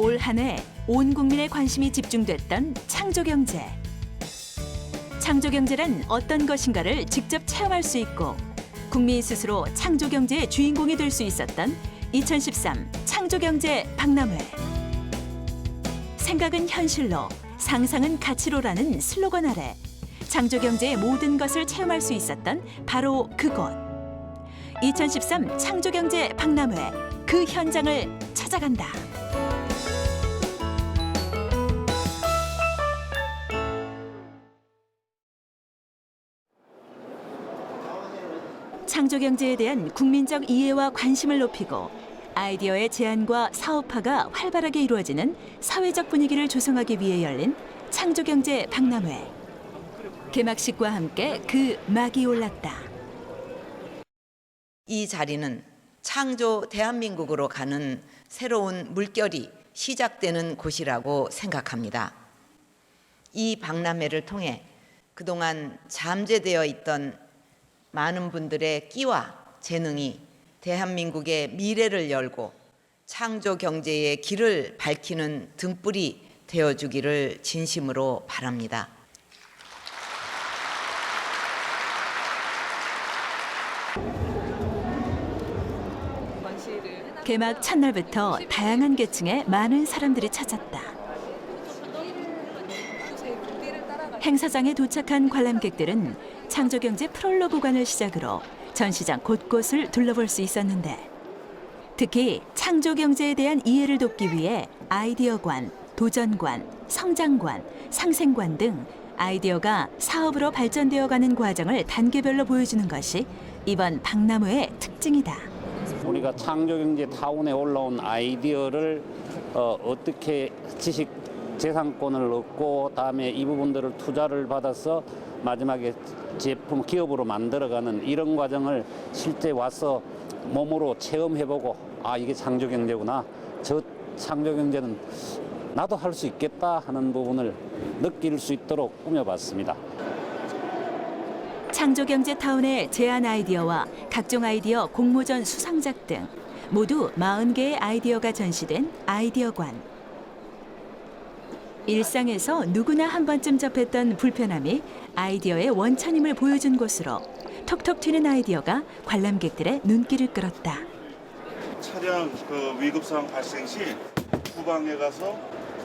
올 한 해 온 국민의 관심이 집중됐던 창조경제. 창조경제란 어떤 것인가를 직접 체험할 수 있고 국민 스스로 창조경제의 주인공이 될 수 있었던 2013 창조경제 박람회. 생각은 현실로, 상상은 가치로라는 슬로건 아래 창조경제의 모든 것을 체험할 수 있었던 바로 그곳. 2013 창조경제 박람회, 그 현장을 찾아간다. 창조경제에 대한 국민적 이해와 관심을 높이고 아이디어의 제안과 사업화가 활발하게 이루어지는 사회적 분위기를 조성하기 위해 열린 창조경제 박람회. 개막식과 함께 그 막이 올랐다. 이 자리는 창조 대한민국으로 가는 새로운 물결이 시작되는 곳이라고 생각합니다. 이 박람회를 통해 그동안 잠재되어 있던 많은 분들의 끼와 재능이 대한민국의 미래를 열고 창조 경제의 길을 밝히는 등불이 되어주기를 진심으로 바랍니다. 개막 첫날부터 다양한 계층의 많은 사람들이 찾았다. 행사장에 도착한 관람객들은 창조경제 프롤로그관을 시작으로 전시장 곳곳을 둘러볼 수 있었는데 특히 창조경제에 대한 이해를 돕기 위해 아이디어관, 도전관, 성장관, 상생관 등 아이디어가 사업으로 발전되어가는 과정을 단계별로 보여주는 것이 이번 박람회의 특징이다. 우리가 창조경제 타운에 올라온 아이디어를 어떻게 지식 재산권을 얻고 다음에 이 부분들을 투자를 받아서 마지막에 제품 기업으로 만들어가는 이런 과정을 실제 와서 몸으로 체험해보고 아 이게 창조경제구나, 저 창조경제는 나도 할 수 있겠다 하는 부분을 느낄 수 있도록 꾸며봤습니다. 창조경제 타운의 제안 아이디어와 각종 아이디어 공모전 수상작 등 모두 40개의 아이디어가 전시된 아이디어관. 일상에서 누구나 한 번쯤 접했던 불편함이 아이디어의 원천임을 보여준 곳으로 톡톡 튀는 아이디어가 관람객들의 눈길을 끌었다. 차량 위급 상황 발생 시 후방에 가서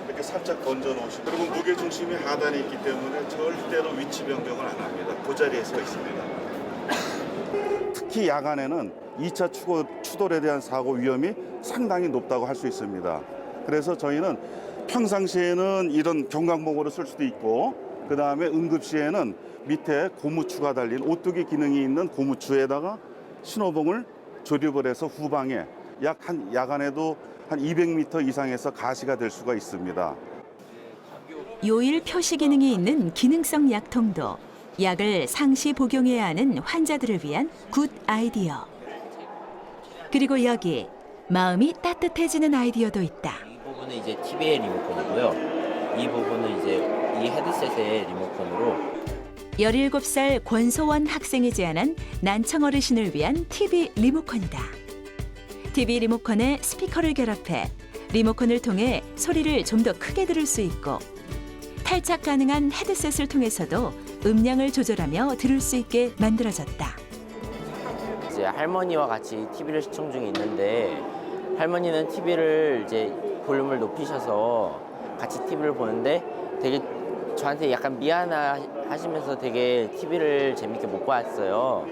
이렇게 살짝 던져 놓으시고 그리고 무게 중심이 하단에 있기 때문에 절대로 위치 변경을 안 합니다. 그 자리에 서 있습니다. 특히 야간에는 2차 추돌에 대한 사고 위험이 상당히 높다고 할 수 있습니다. 그래서 저희는 평상시에는 이런 경광봉으로 쓸 수도 있고 그다음에 응급시에는 밑에 고무추가 달린 오뚜기 기능이 있는 고무추에다가 신호봉을 조립을 해서 후방에 야간에도 한 200m 이상에서 가시가 될 수가 있습니다. 요일 표시 기능이 있는 기능성 약통도 약을 상시 복용해야 하는 환자들을 위한 굿 아이디어. 그리고 여기 마음이 따뜻해지는 아이디어도 있다. 이 부분은 이제 TV의 리모컨이고요. 이 부분은 이제 이 헤드셋의 리모컨으로 17살 권소원 학생이 제안한 난청 어르신을 위한 TV 리모컨이다. TV 리모컨에 스피커를 결합해 리모컨을 통해 소리를 좀 더 크게 들을 수 있고 탈착 가능한 헤드셋을 통해서도 음량을 조절하며 들을 수 있게 만들어졌다. 이제 할머니와 같이 TV를 시청 중에 있는데 할머니는 TV를 이제 볼륨을 높이셔서 같이 TV를 보는데 되게 저한테 약간 미안하시면서 되게 TV를 재밌게 못 봤어요.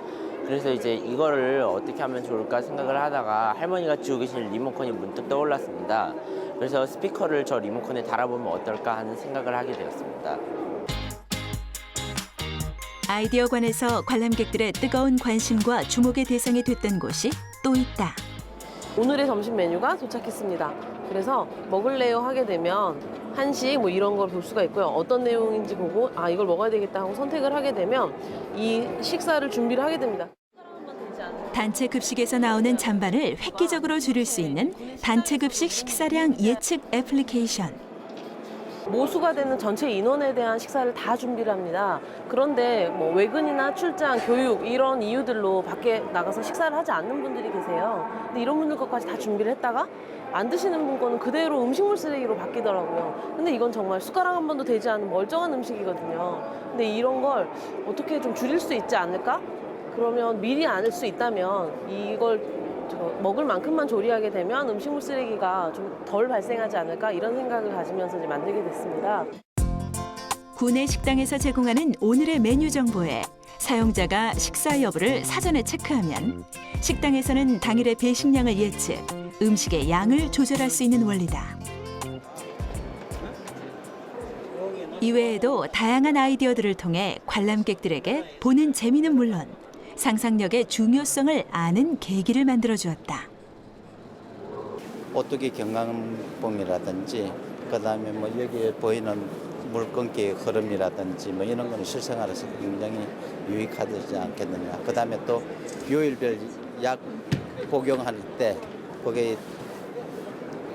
그래서 이제 이거를 어떻게 하면 좋을까 생각을 하다가 할머니가 쥐고 계신 리모컨이 문득 떠올랐습니다. 그래서 스피커를 저 리모컨에 달아보면 어떨까 하는 생각을 하게 되었습니다. 아이디어관에서 관람객들의 뜨거운 관심과 주목의 대상이 됐던 곳이 또 있다. 오늘의 점심 메뉴가 도착했습니다. 그래서 먹을래요 하게 되면 한식 뭐 이런 걸 볼 수가 있고요. 어떤 내용인지 보고 아 이걸 먹어야 되겠다 하고 선택을 하게 되면 이 식사를 준비를 하게 됩니다. 단체 급식에서 나오는 잔반을 획기적으로 줄일 수 있는 단체 급식 식사량 예측 애플리케이션. 모수가 되는 전체 인원에 대한 식사를 다 준비를 합니다. 그런데 뭐 외근이나 출장, 교육 이런 이유들로 밖에 나가서 식사를 하지 않는 분들이 계세요. 근데 이런 분들 것까지 다 준비를 했다가 안 드시는 분 거는 그대로 음식물 쓰레기로 바뀌더라고요. 근데 이건 정말 숟가락 한 번도 되지 않은 멀쩡한 음식이거든요. 근데 이런 걸 어떻게 좀 줄일 수 있지 않을까? 그러면 미리 안 할 수 있다면 이걸 먹을 만큼만 조리하게 되면 음식물 쓰레기가 좀 덜 발생하지 않을까 이런 생각을 가지면서 이제 만들게 됐습니다. 구내 식당에서 제공하는 오늘의 메뉴 정보에 사용자가 식사 여부를 사전에 체크하면 식당에서는 당일의 배식량을 예측, 음식의 양을 조절할 수 있는 원리다. 이외에도 다양한 아이디어들을 통해 관람객들에게 보는 재미는 물론 상상력의 중요성을 아는 계기를 만들어 주었다. 오뚜기 경강봉이라든지 그다음에 뭐 여기에 보이는 물건기의 흐름이라든지 뭐 이런 거는 실생활에서 굉장히 유익하지 않겠느냐. 그다음에 또 요일별 약 복용할 때 거기에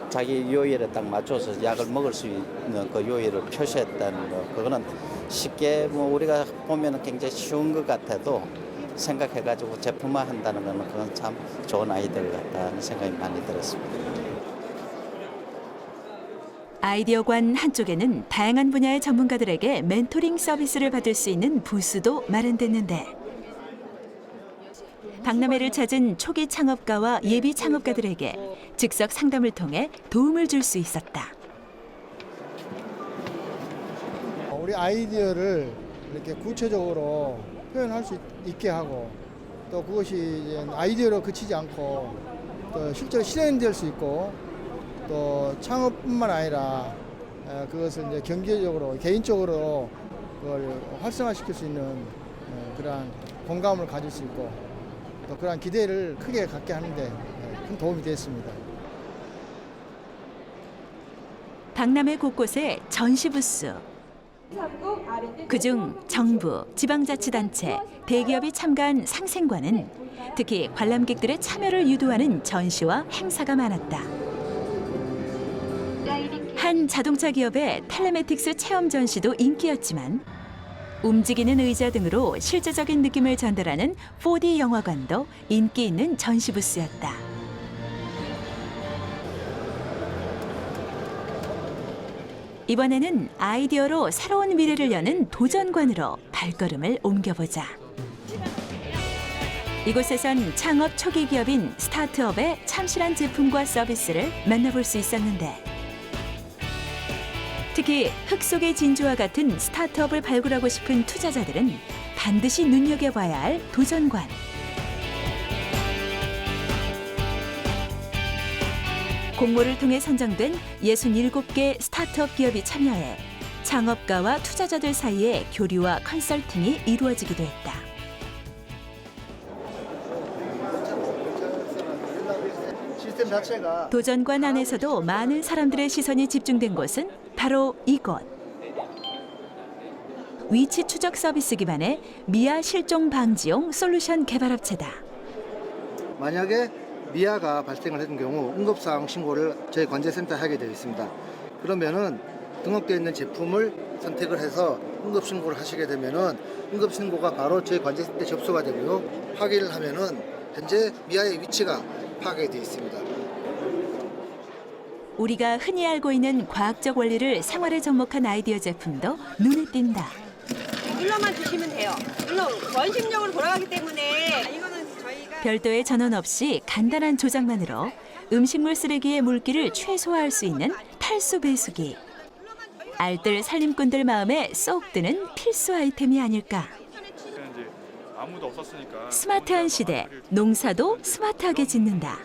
자기 요일에 딱 맞춰서 약을 먹을 수 있는 그 요일을 표시했다는 거. 그거는 쉽게 뭐 우리가 보면은 굉장히 쉬운 것 같아도 생각해가지고 제품화한다는 거는 그건 참 좋은 아이디어 같다는 생각이 많이 들었습니다. 아이디어관 한쪽에는 다양한 분야의 전문가들에게 멘토링 서비스를 받을 수 있는 부스도 마련됐는데 박람회를 찾은 초기 창업가와 예비 창업가들에게 즉석 상담을 통해 도움을 줄 수 있었다. 우리 아이디어를 이렇게 구체적으로 표현할 수 있게 하고 또 그것이 이제 아이디어로 그치지 않고 또 실제로 실현될 수 있고 또 창업뿐만 아니라 그것을 이제 경제적으로 개인적으로 그걸 활성화시킬 수 있는 그러한 공감을 가질 수 있고 또 그러한 기대를 크게 갖게 하는데 큰 도움이 됐습니다. 박람회 곳곳에 전시 부스. 그중 정부, 지방자치단체, 대기업이 참가한 상생관은 특히 관람객들의 참여를 유도하는 전시와 행사가 많았다. 한 자동차 기업의 텔레매틱스 체험 전시도 인기였지만 움직이는 의자 등으로 실제적인 느낌을 전달하는 4D 영화관도 인기 있는 전시 부스였다. 이번에는 아이디어로 새로운 미래를 여는 도전관으로 발걸음을 옮겨보자. 이곳에선 창업 초기 기업인 스타트업의 참신한 제품과 서비스를 만나볼 수 있었는데 특히 흙 속의 진주와 같은 스타트업을 발굴하고 싶은 투자자들은 반드시 눈여겨봐야 할 도전관. 공모를 통해 선정된 67개 스타트업 기업이 참여해 창업가와 투자자들 사이의 교류와 컨설팅이 이루어지기도 했다. 시스템 자체가 도전관 안에서도 많은 사람들의 시선이 집중된 곳은 바로 이곳. 위치 추적 서비스 기반의 미아 실종 방지용 솔루션 개발업체다. 만약에 미아가 발생을 했던 경우 응급사항 신고를 저희 관제센터에 하게 되어 있습니다. 그러면은 등록되어 있는 제품을 선택을 해서 응급신고를 하시게 되면은 응급신고가 바로 저희 관제센터에 접수가 되고요. 확인을 하면은 현재 미아의 위치가 파악이 되어 있습니다. 우리가 흔히 알고 있는 과학적 원리를 생활에 접목한 아이디어 제품도 눈에 띈다. 눌러만 주시면 돼요. 물론 원심력으로 돌아가기 때문에 이거는 저희가 별도의 전원 없이 간단한 조작만으로 음식물 쓰레기의 물기를 최소화할 수 있는 탈수 배수기. 알뜰 살림꾼들 마음에 쏙 드는 필수 아이템이 아닐까. 아무도 없었으니까 스마트한 시대, 농사도 스마트하게 짓는다.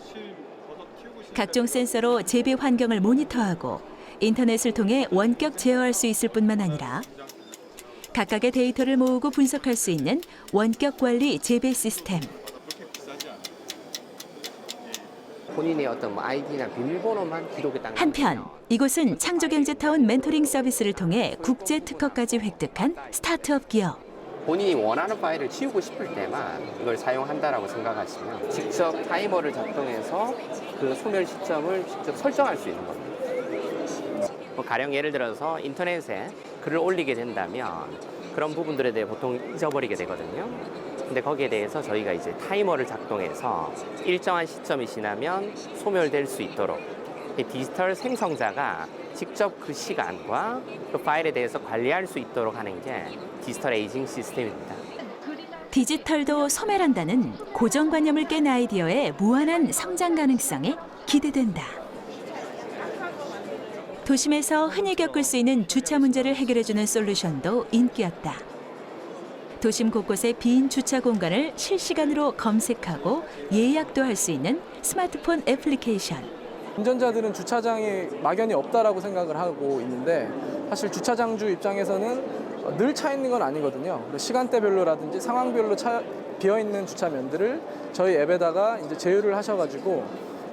각종 센서로 재배 환경을 모니터하고 인터넷을 통해 원격 제어할 수 있을 뿐만 아니라 각각의 데이터를 모으고 분석할 수 있는 원격 관리 재배 시스템. 본인의 어떤 아이디나 비밀번호만 기록에 딱. 한편 이곳은 창조경제타운 멘토링 서비스를 통해 국제 특허까지 획득한 스타트업 기업. 본인이 원하는 파일을 치우고 싶을 때만 이걸 사용한다라고 생각하시면 직접 타이머를 작동해서 그 소멸 시점을 직접 설정할 수 있는 겁니다. 뭐 가령 예를 들어서 인터넷에 글을 올리게 된다면 그런 부분들에 대해 보통 잊어버리게 되거든요. 근데 거기에 대해서 저희가 이제 타이머를 작동해서 일정한 시점이 지나면 소멸될 수 있도록 이 디지털 생성자가 직접 그 시간과 그 파일에 대해서 관리할 수 있도록 하는 게 디지털 에이징 시스템입니다. 디지털도 소멸한다는 고정관념을 깬 아이디어의 무한한 성장 가능성이 기대된다. 도심에서 흔히 겪을 수 있는 주차 문제를 해결해주는 솔루션도 인기였다. 도심 곳곳의 빈 주차 공간을 실시간으로 검색하고 예약도 할 수 있는 스마트폰 애플리케이션. 운전자들은 주차장이 막연히 없다라고 생각을 하고 있는데 사실 주차장주 입장에서는 늘 차 있는 건 아니거든요. 시간대별로라든지 상황별로 비어 있는 주차면들을 저희 앱에다가 이제 제휴를 하셔가지고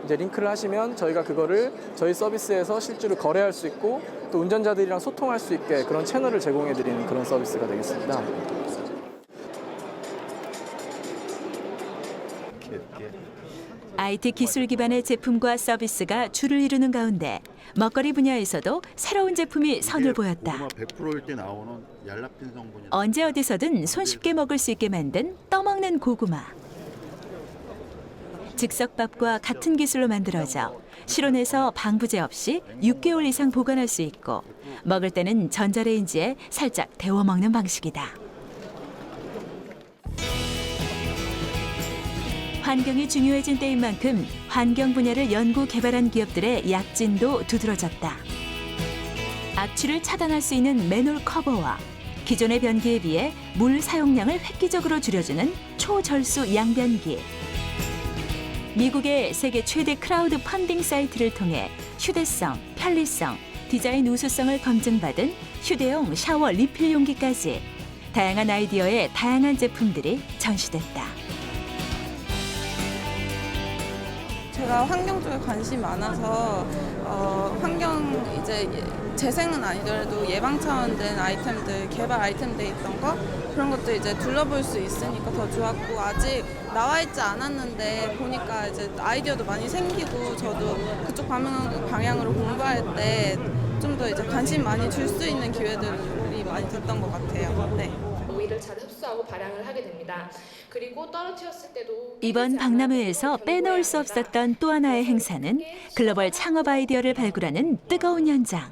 이제 링크를 하시면 저희가 그거를 저희 서비스에서 실제로 거래할 수 있고 또 운전자들이랑 소통할 수 있게 그런 채널을 제공해 드리는 그런 서비스가 되겠습니다. IT 기술 기반의 제품과 서비스가 주를 이루는 가운데 먹거리 분야에서도 새로운 제품이 선을 보였다. 100%일 때 나오는 얄라핀 성분이 언제 어디서든 손쉽게 먹을 수 있게 만든 떠먹는 고구마. 즉석밥과 같은 기술로 만들어져 실온에서 방부제 없이 6개월 이상 보관할 수 있고 먹을 때는 전자레인지에 살짝 데워 먹는 방식이다. 환경이 중요해진 때인 만큼 환경 분야를 연구 개발한 기업들의 약진도 두드러졌다. 악취를 차단할 수 있는 맨홀 커버와 기존의 변기에 비해 물 사용량을 획기적으로 줄여주는 초절수 양변기. 미국의 세계 최대 크라우드 펀딩 사이트를 통해 휴대성, 편리성, 디자인 우수성을 검증받은 휴대용 샤워 리필 용기까지 다양한 아이디어의 다양한 제품들이 전시됐다. 제가 환경 쪽에 관심이 많아서 환경 이제 재생은 아니더라도 예방 차원된 아이템들, 개발 아이템들 있던 거 그런 것도 이제 둘러볼 수 있으니까 더 좋았고 아직 나와 있지 않았는데 보니까 이제 아이디어도 많이 생기고 저도 그쪽 방향으로 공부할 때 좀 더 이제 관심 많이 줄 수 있는 기회들이 많이 됐던 것 같아요. 네. 오일을 잘 흡수하고 발향을 하게 됩니다. 그리고 떨어뜨렸을 때도 이번 박람회에서 빼놓을 수 없었던 또 하나의 행사는 글로벌 창업 아이디어를 발굴하는 뜨거운 현장.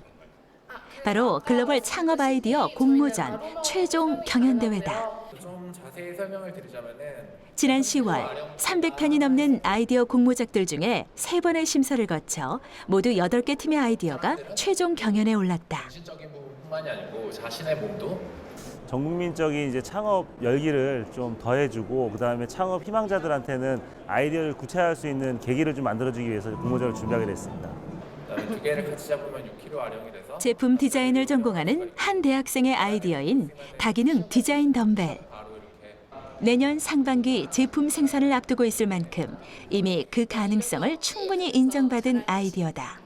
바로 글로벌 창업 아이디어 공모전 최종 경연대회다. 좀 자세히 설명을 드리자면은 지난 10월 300편이 넘는 아이디어 공모작들 중에 3번의 심사를 거쳐 모두 8개 팀의 아이디어가 최종 경연에 올랐다. 정신적인 부분뿐만이 아니고 자신의 몸도 전 국민적인 이제 창업 열기를 좀 더해주고 그다음에 창업 희망자들한테는 아이디어를 구체화할 수 있는 계기를 좀 만들어주기 위해서 공모전을 준비하게 됐습니다. 그다음에 두 개를 같이 잡으면 6kg 아령이 돼서 제품 디자인을 전공하는 한 대학생의 아이디어인 다기능 디자인 덤벨. 내년 상반기 제품 생산을 앞두고 있을 만큼 이미 그 가능성을 충분히 인정받은 아이디어다.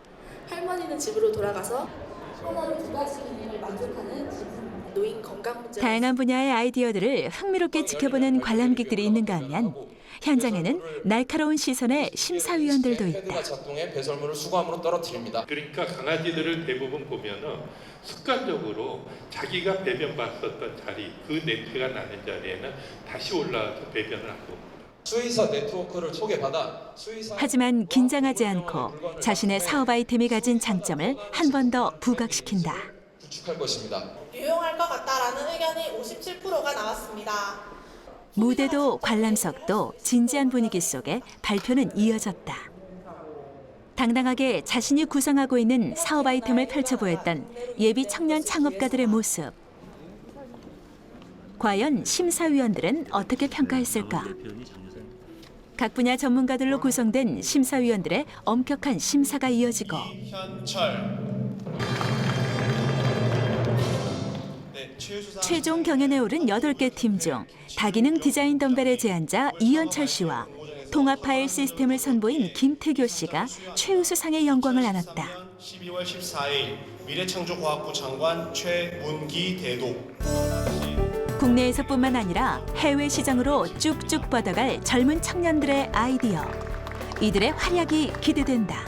할머니는 집으로 돌아가서 하나로 2가지 기능을 만족하는 노인 건강 문제. 다양한 분야의 아이디어들을 흥미롭게 지켜보는 관람객들이 있는가 하면 현장에는 날카로운 시선의 심사위원들도 있다. 작동해 배설물을 수거함으로 떨어뜨립니다. 그러니까 강아지들을 대부분 보면은 습관적으로 자기가 배변 봤었던 자리, 그 냄새가 나는 자리에는 다시 올라와서 배변을 하고. 수의사 네트워크를 소개받아 수의사. 하지만 긴장하지 않고 자신의 사업 아이템이 가진 장점을 한 번 더 부각시킨다. 구축할 것입니다. 유용할 것 같다라는 의견이 57%가 나왔습니다. 무대도 관람석도 진지한 분위기 속에 발표는 이어졌다. 당당하게 자신이 구상하고 있는 사업 아이템을 펼쳐보였던 예비 청년 창업가들의 모습. 과연 심사위원들은 어떻게 평가했을까? 각 분야 전문가들로 구성된 심사위원들의 엄격한 심사가 이어지고 최종 경연에 오른 8개 팀 중 다기능 디자인 덤벨의 제안자 이현철 씨와 통합 파일 시스템을 선보인 김태교 씨가 최우수상의 영광을 안았다. 12월 14일 미래창조과학부 장관 최문기 대독. 국내에서뿐만 아니라 해외 시장으로 쭉쭉 뻗어갈 젊은 청년들의 아이디어. 이들의 활약이 기대된다.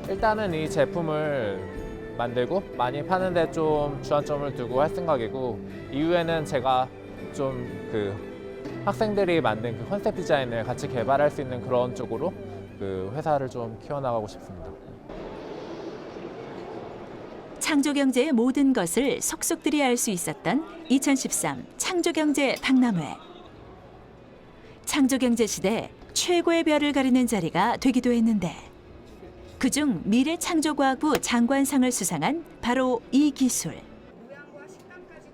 일단은 이 제품을 만들고 많이 파는데 좀 주안점을 두고 할 생각이고, 이후에는 제가 좀 학생들이 만든 그 컨셉 디자인을 같이 개발할 수 있는 그런 쪽으로 회사를 좀 키워나가고 싶습니다. 창조경제의 모든 것을 속속들이 알 수 있었던 2013 창조경제 박람회. 창조경제 시대 최고의 별을 가리는 자리가 되기도 했는데, 그중 미래창조과학부 장관상을 수상한 바로 이 기술.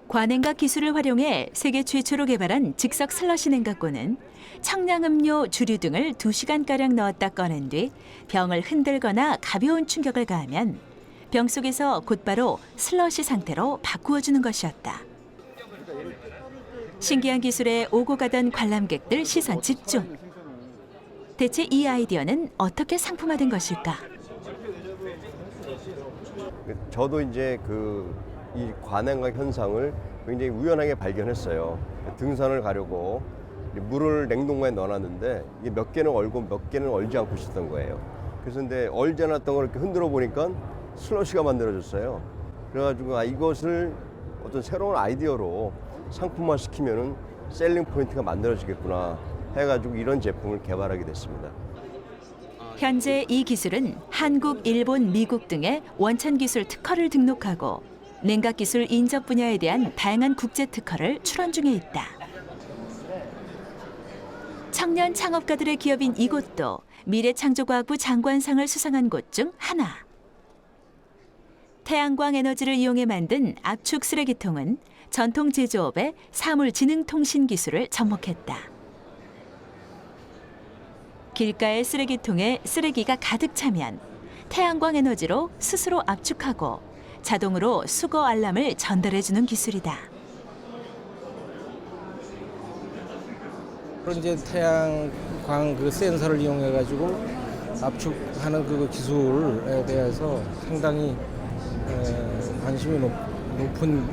관행각 기술을 활용해 세계 최초로 개발한 즉석 슬러시 냉각고는 청량음료, 주류 등을 2시간가량 넣었다 꺼낸 뒤 병을 흔들거나 가벼운 충격을 가하면 병 속에서 곧바로 슬러시 상태로 바꾸어주는 것이었다. 신기한 기술에 오고 가던 관람객들 시선 집중. 대체 이 아이디어는 어떻게 상품화된 것일까? 저도 이제 이 관행각 현상을 굉장히 우연하게 발견했어요. 등산을 가려고 물을 냉동고에 넣어놨는데 이게 몇 개는 얼고 몇 개는 얼지 않고 있었던 거예요. 그래서 근데 얼지 않았던 걸 이렇게 흔들어 보니까 슬러시가 만들어졌어요. 그래가지고 이것을 어떤 새로운 아이디어로 상품화 시키면은 셀링 포인트가 만들어지겠구나 해가지고 이런 제품을 개발하게 됐습니다. 현재 이 기술은 한국, 일본, 미국 등의 원천 기술 특허를 등록하고 냉각 기술 인접 분야에 대한 다양한 국제 특허를 출원 중에 있다. 청년 창업가들의 기업인 이곳도 미래창조과학부 장관상을 수상한 곳 중 하나. 태양광 에너지를 이용해 만든 압축 쓰레기통은 전통 제조업의 사물지능통신 기술을 접목했다. 길가의 쓰레기통에 쓰레기가 가득 차면 태양광 에너지로 스스로 압축하고 자동으로 수거 알람을 전달해주는 기술이다. 그런 이제 태양광 센서를 이용해 가지고 압축하는 그 기술에 대해서 상당히 관심이 높은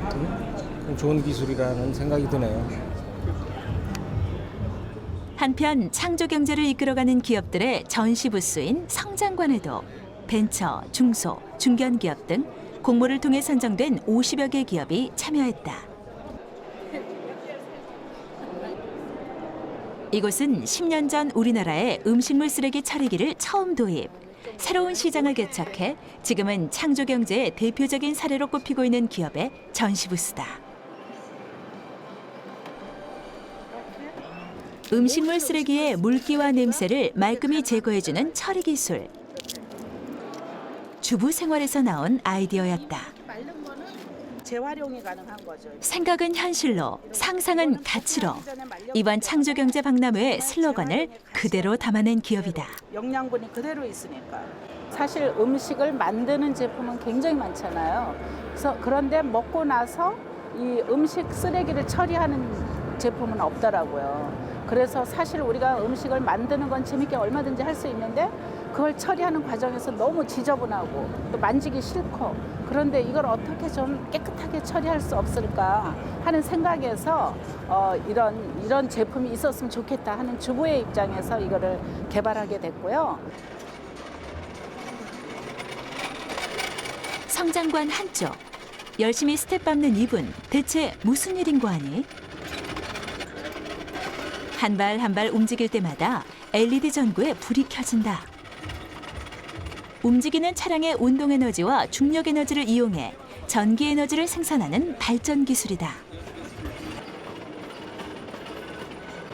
좋은 기술이라는 생각이 드네요. 한편 창조경제를 이끌어가는 기업들의 전시 부스인 성장관에도 벤처, 중소, 중견기업 등 공모를 통해 선정된 50여 개 기업이 참여했다. 이곳은 10년 전 우리나라에 음식물 쓰레기 처리기를 처음 도입, 새로운 시장을 개척해 지금은 창조경제의 대표적인 사례로 꼽히고 있는 기업의 전시 부스다. 음식물 쓰레기의 물기와 냄새를 말끔히 제거해주는 처리 기술. 주부 생활에서 나온 아이디어였다. 재활용이 가능한 거죠. 생각은 현실로, 상상은 가치로. 이번 창조경제 박람회의 슬로건을 그대로 담아낸 기업이다. 영양분이 그대로 있으니까. 사실 음식을 만드는 제품은 굉장히 많잖아요. 그런데 먹고 나서 이 음식 쓰레기를 처리하는 제품은 없더라고요. 그래서 사실 우리가 음식을 만드는 건 재밌게 얼마든지 할 수 있는데 그걸 처리하는 과정에서 너무 지저분하고 또 만지기 싫고, 그런데 이걸 어떻게 좀 깨끗하게 처리할 수 없을까 하는 생각에서 이런 제품이 있었으면 좋겠다 하는 주부의 입장에서 이거를 개발하게 됐고요. 성장관 한쪽, 열심히 스텝 밟는 이분, 대체 무슨 일인고 하니? 한 발 한 발 움직일 때마다 LED 전구에 불이 켜진다. 움직이는 차량의 운동 에너지와 중력 에너지를 이용해 전기 에너지를 생산하는 발전 기술이다.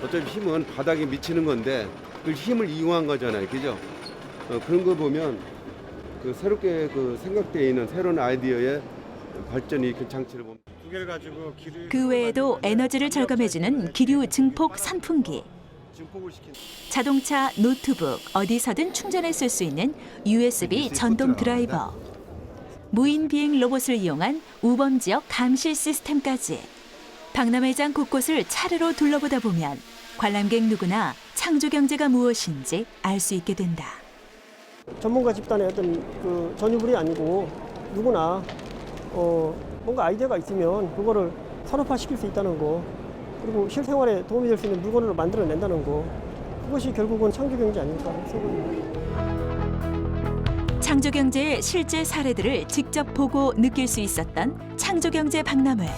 어차피 힘은 바닥에 미치는 건데 그 힘을 이용한 거잖아요, 그죠? 그런 거 보면 새롭게 생각되어 있는 새로운 아이디어의 발전이 그 장치를 보면. 그 외에도 에너지를 절감해주는 기류 증폭 선풍기, 자동차, 노트북, 어디서든 충전해 쓸 수 있는 USB 전동 드라이버, 무인 비행 로봇을 이용한 우범 지역 감시 시스템까지 박람회장 곳곳을 차례로 둘러보다 보면 관람객 누구나 창조경제가 무엇인지 알 수 있게 된다. 전문가 집단의 어떤 전유물이 아니고 누구나 뭔가 아이디어가 있으면 그거를 산업화시킬 수 있다는 거, 그리고 실생활에 도움이 될 수 있는 물건으로 만들어낸다는 거, 그것이 결국은 창조경제 아닐까 생각합니다. 창조경제의 실제 사례들을 직접 보고 느낄 수 있었던 창조경제 박람회.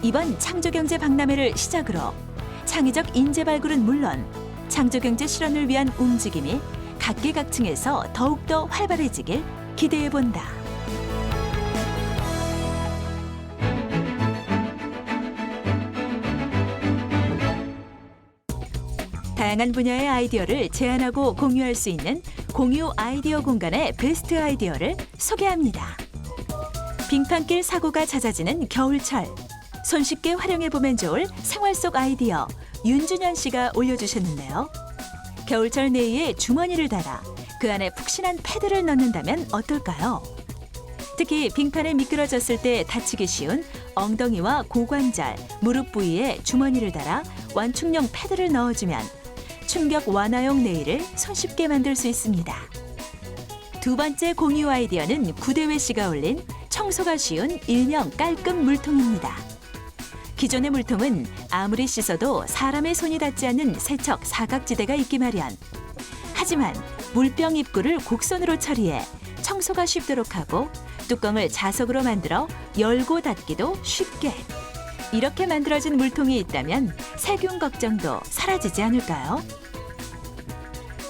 이번 창조경제 박람회를 시작으로 창의적 인재 발굴은 물론 창조경제 실현을 위한 움직임이 각계각층에서 더욱더 활발해지길 기대해본다. 다양한 분야의 아이디어를 제안하고 공유할 수 있는 공유 아이디어 공간의 베스트 아이디어를 소개합니다. 빙판길 사고가 잦아지는 겨울철, 손쉽게 활용해보면 좋을 생활 속 아이디어 윤준현 씨가 올려주셨는데요. 겨울철 내의에 주머니를 달아 그 안에 푹신한 패드를 넣는다면 어떨까요? 특히 빙판에 미끄러졌을 때 다치기 쉬운 엉덩이와 고관절, 무릎 부위에 주머니를 달아 완충용 패드를 넣어주면 충격 완화용 네일을 손쉽게 만들 수 있습니다. 두 번째 공유 아이디어는 구대회 씨가 올린 청소가 쉬운 일명 깔끔 물통입니다. 기존의 물통은 아무리 씻어도 사람의 손이 닿지 않는 세척 사각지대가 있기 마련. 하지만 물병 입구를 곡선으로 처리해 청소가 쉽도록 하고 뚜껑을 자석으로 만들어 열고 닫기도 쉽게. 이렇게 만들어진 물통이 있다면 세균 걱정도 사라지지 않을까요?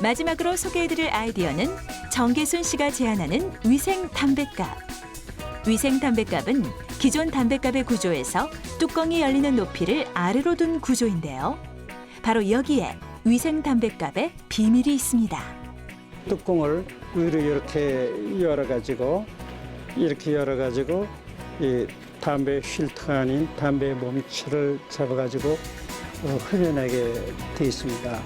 마지막으로 소개해드릴 아이디어는 정계순 씨가 제안하는 위생 담뱃갑. 위생 담뱃갑은 기존 담뱃갑의 구조에서 뚜껑이 열리는 높이를 아래로 둔 구조인데요. 바로 여기에 위생 담뱃갑의 비밀이 있습니다. 뚜껑을 위로 이렇게 열어가지고 이 담배 필터 아닌 담배 멈치를 잡아가지고 흡연하게 돼 있습니다.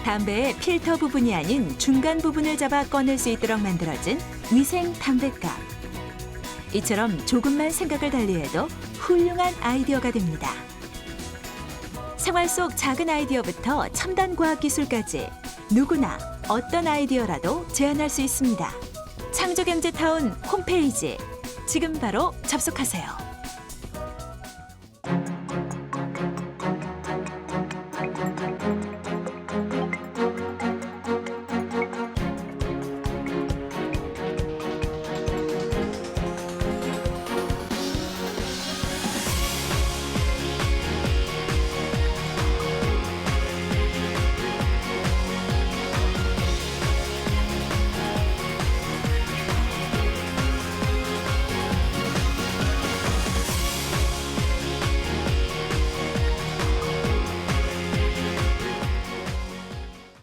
담배의 필터 부분이 아닌 중간 부분을 잡아 꺼낼 수 있도록 만들어진 위생 담뱃갑. 이처럼 조금만 생각을 달리해도 훌륭한 아이디어가 됩니다. 생활 속 작은 아이디어부터 첨단 과학 기술까지 누구나 어떤 아이디어라도 제안할 수 있습니다. 창조경제타운 홈페이지 지금 바로 접속하세요.